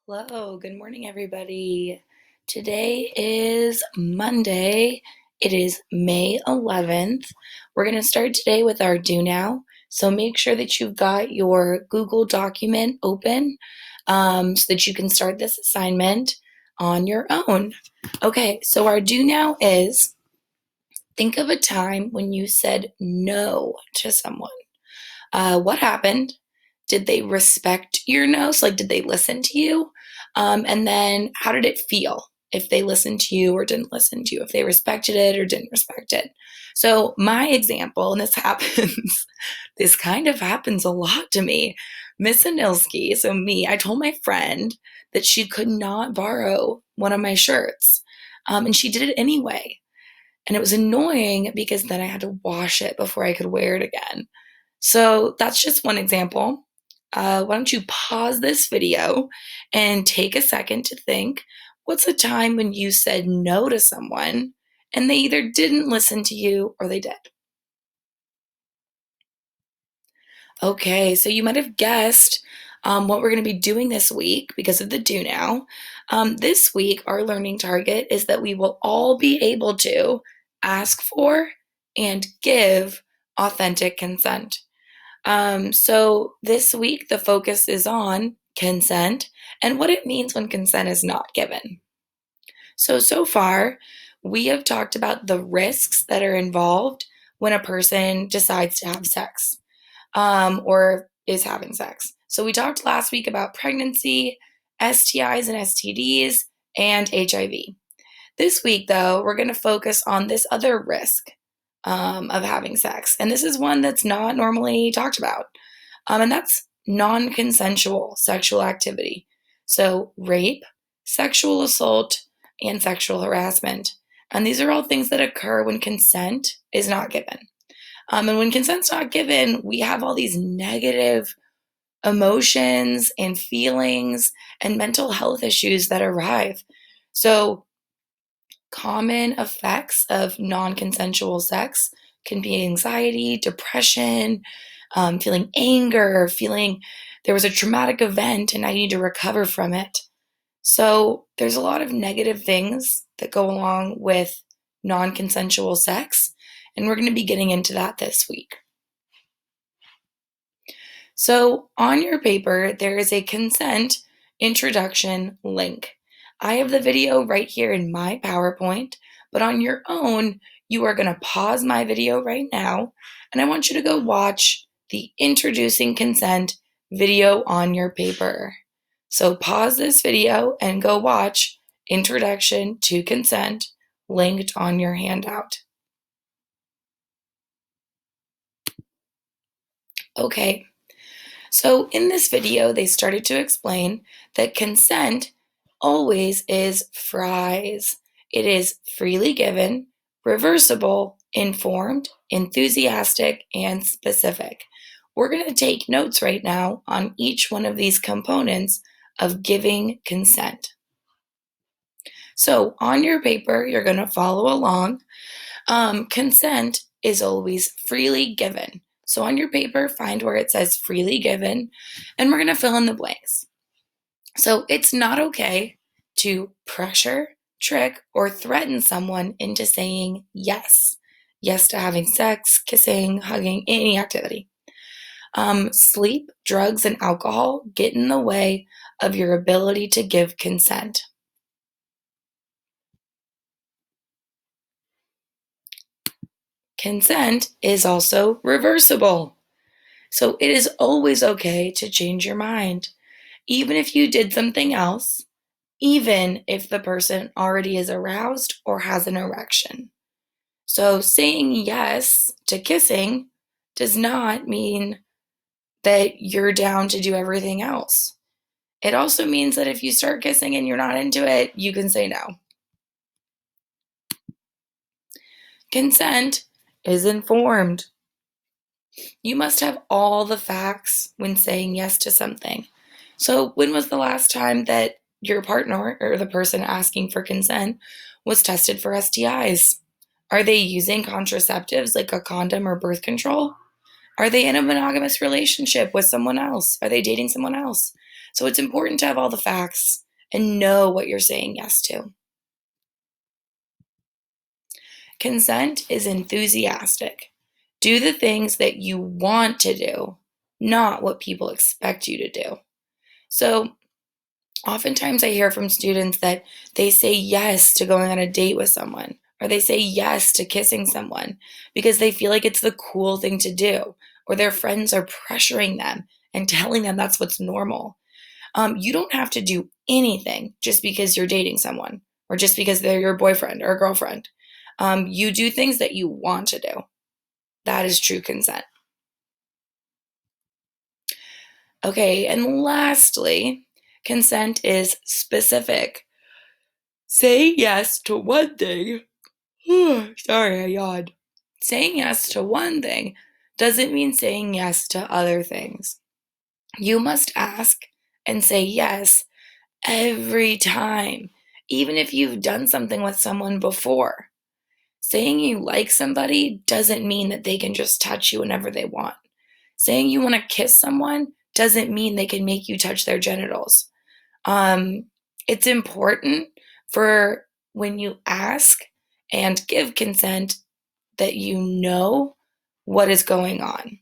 Hello, good morning, everybody. Today is Monday. It is May 11th. We're going to start today with our do now. So make sure that you've got your Google document open so that you can start this assignment on your own. Okay, so our do now is think of a time when you said no to someone. What happened? Did they respect your no? So, like, did they listen to you? And then how did it feel if they listened to you or didn't listen to you, if they respected it or didn't respect it? So, my example, and this happens, this kind of happens a lot to me. Miss Anilski, so me, I told my friend that she could not borrow one of my shirts. And she did it anyway. And it was annoying because then I had to wash it before I could wear it again. So that's just one example. Why don't you pause this video and take a second to think, what's a time when you said no to someone and they either didn't listen to you or they did? Okay, so you might have guessed what we're going to be doing this week because of the do now. This week, our learning target is that we will all be able to ask for and give authentic consent. So this week, the focus is on consent and what it means when consent is not given. So far, we have talked about the risks that are involved when a person decides to have sex or is having sex. So we talked last week about pregnancy, STIs and STDs, and HIV. This week, though, we're going to focus on this other risk of having sex. And this is one that's not normally talked about, and that's non consensual sexual activity. So, rape, sexual assault, and sexual harassment. And these are all things that occur when consent is not given. And when consent's not given, we have all these negative emotions and feelings and mental health issues that arrive. So, common effects of non consensual sex can be anxiety, depression, feeling anger, feeling there was a traumatic event and I need to recover from it. So, there's a lot of negative things that go along with non consensual sex, and we're going to be getting into that this week. So, on your paper, there is a consent introduction link. I have the video right here in my PowerPoint, but on your own, you are going to pause my video right now, and I want you to go watch the introducing consent video on your paper. So, pause this video and go watch Introduction to Consent linked on your handout. Okay. So in this video, they started to explain that consent always is fries. It is freely given, reversible, informed, enthusiastic, and specific. We're going to take notes right now on each one of these components of giving consent. So on your paper, you're going to follow along. Consent is always freely given. So on your paper, find where it says freely given, and we're going to fill in the blanks. So it's not okay to pressure, trick, or threaten someone into saying yes. Yes to having sex, kissing, hugging, any activity. Sleep, drugs, and alcohol get in the way of your ability to give consent. Consent is also reversible. So it is always okay to change your mind, even if you did something else, even if the person already is aroused or has an erection. So saying yes to kissing does not mean that you're down to do everything else. It also means that if you start kissing and you're not into it, you can say no. Consent is informed. You must have all the facts when saying yes to something. So, when was the last time that your partner or the person asking for consent was tested for STIs? Are they using contraceptives like a condom or birth control? Are they in a monogamous relationship with someone else? Are they dating someone else? So it's important to have all the facts and know what you're saying yes to. Consent is enthusiastic. Do the things that you want to do, not what people expect you to do. So oftentimes I hear from students that they say yes to going on a date with someone, or they say yes to kissing someone because they feel like it's the cool thing to do, or their friends are pressuring them and telling them that's what's normal. You don't have to do anything just because you're dating someone, or just because they're your boyfriend or girlfriend. You do things that you want to do. That is true consent. Okay, and lastly, consent is specific. Say yes to one thing. Sorry, I yawned. Saying yes to one thing doesn't mean saying yes to other things. You must ask and say yes every time, even if you've done something with someone before. Saying you like somebody doesn't mean that they can just touch you whenever they want. Saying you want to kiss someone doesn't mean they can make you touch their genitals. It's important for when you ask and give consent that you know what is going on.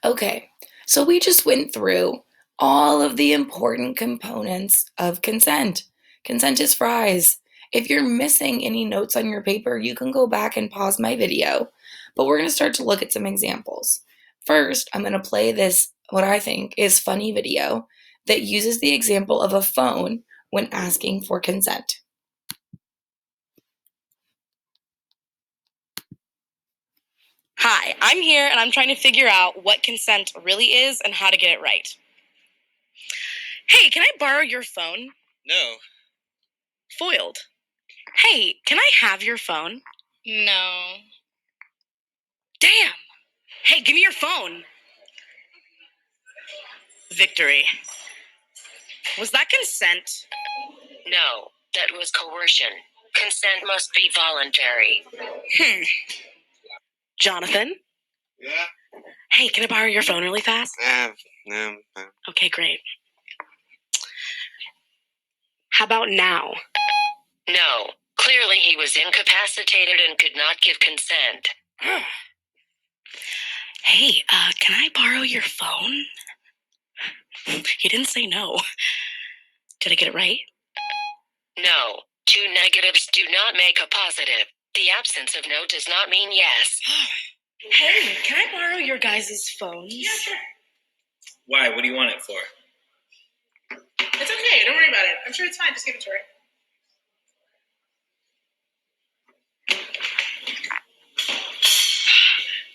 Okay, so we just went through all of the important components of consent. Consent is fries. If you're missing any notes on your paper, you can go back and pause my video, but we're going to start to look at some examples. First, I'm going to play this, what I think is funny video that uses the example of a phone when asking for consent. Hi, I'm here and I'm trying to figure out what consent really is and how to get it right. Hey, can I borrow your phone? No. Foiled. Hey, can I have your phone? No. Damn! Hey, give me your phone. Victory. Was that consent? No, that was coercion. Consent must be voluntary. Jonathan? Yeah? Hey, can I borrow your phone really fast? No. Okay, great. How about now? No, clearly he was incapacitated and could not give consent. Hey, can I borrow your phone? He didn't say no. Did I get it right? No, two negatives do not make a positive. The absence of no does not mean yes. Hey, can I borrow your guys' phones? Yeah, sure. Why? What do you want it for? It's okay. Don't worry about it. I'm sure it's fine. Just give it to her.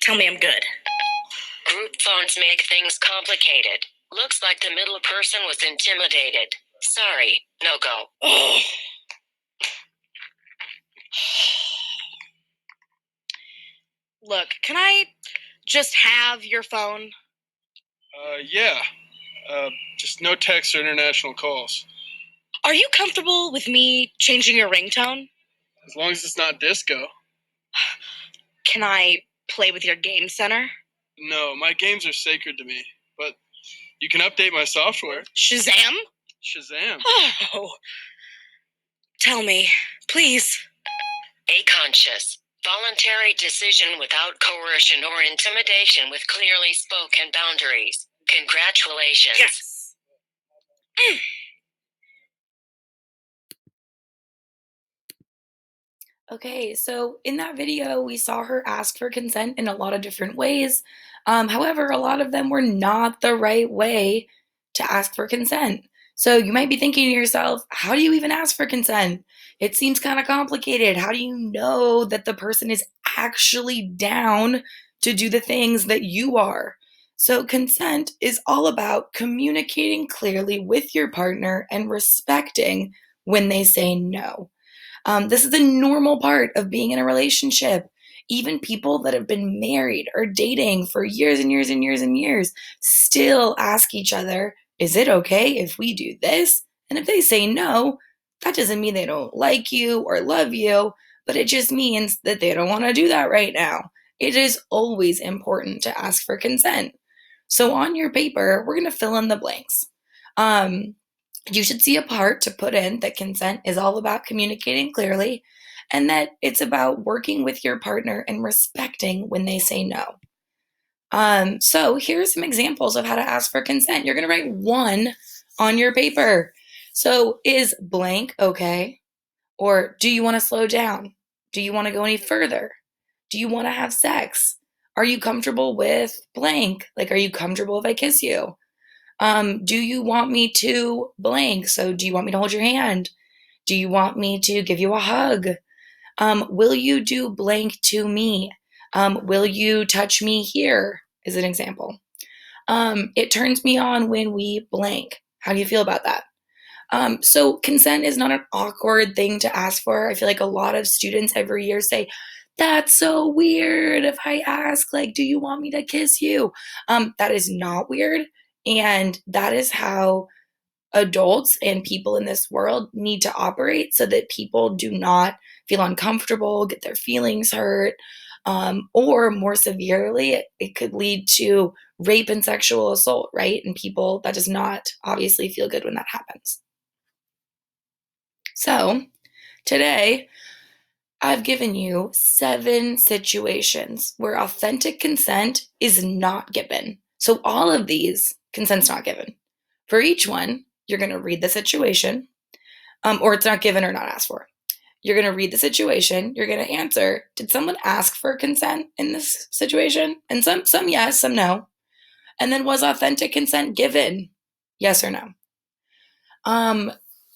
Tell me I'm good. Group phones make things complicated. Looks like the middle person was intimidated. Sorry, no go. Oh. Look, can I just have your phone? Yeah. Just no text or international calls. Are you comfortable with me changing your ringtone? As long as it's not disco. Can I play with your game center? No, my games are sacred to me. But you can update my software. Shazam? Shazam. Oh. Tell me, please. Aconscious. Voluntary decision without coercion or intimidation with clearly spoken boundaries. Congratulations. Yes. Okay, so in that video, we saw her ask for consent in a lot of different ways. However, a lot of them were not the right way to ask for consent. So you might be thinking to yourself, how do you even ask for consent? It seems kind of complicated. How do you know that the person is actually down to do the things that you are? So, consent is all about communicating clearly with your partner and respecting when they say no. This is a normal part of being in a relationship. Even people that have been married or dating for years and years and years and years still ask each other, is it okay if we do this? And if they say no, that doesn't mean they don't like you or love you, but it just means that they don't want to do that right now. it is always important to ask for consent. So on your paper, we're going to fill in the blanks. You should see a part to put in that consent is all about communicating clearly and that it's about working with your partner and respecting when they say no. So here's some examples of how to ask for consent. You're going to write one on your paper. So is blank okay? Or do you want to slow down? Do you want to go any further? Do you want to have sex? Are you comfortable with blank? Like, are you comfortable if I kiss you? Do you want me to blank? So do you want me to hold your hand? Do you want me to give you a hug? Will you do blank to me? Will you touch me here? Is an example. It turns me on when we blank. How do you feel about that? So consent is not an awkward thing to ask for. I feel like a lot of students every year say, that's so weird if I ask, like, do you want me to kiss you? That is not weird. And that is how adults and people in this world need to operate so that people do not feel uncomfortable, get their feelings hurt, or more severely, it could lead to rape and sexual assault, right? And people, that does not obviously feel good when that happens. So today, I've given you 7 situations where authentic consent is not given. So all of these, consent's not given. For each one, you're going to read the situation, or it's not given or not asked for. You're going to read the situation. You're going to answer, did someone ask for consent in this situation? And some yes, some no. And then was authentic consent given? Yes or no?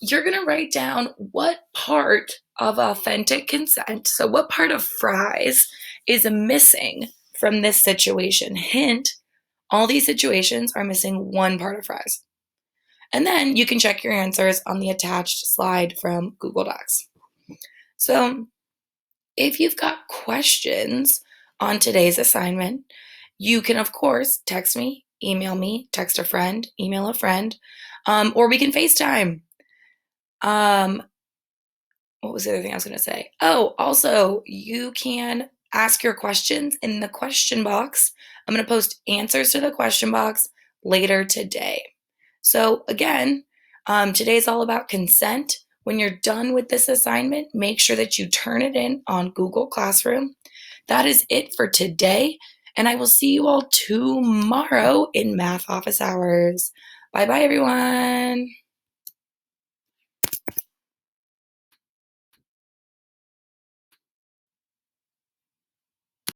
You're going to write down what part of authentic consent, so what part of fries is missing from this situation. Hint, all these situations are missing one part of fries. And then you can check your answers on the attached slide from Google Docs. So if you've got questions on today's assignment, you can, of course, text me, email me, text a friend, email a friend, or we can FaceTime. What was the other thing I was going to say? Oh, also, you can ask your questions in the question box. I'm going to post answers to the question box later today. So again, today's all about consent. When you're done with this assignment, make sure that you turn it in on Google Classroom. That is it for today, and I will see you all tomorrow in math office hours. Bye-bye, everyone.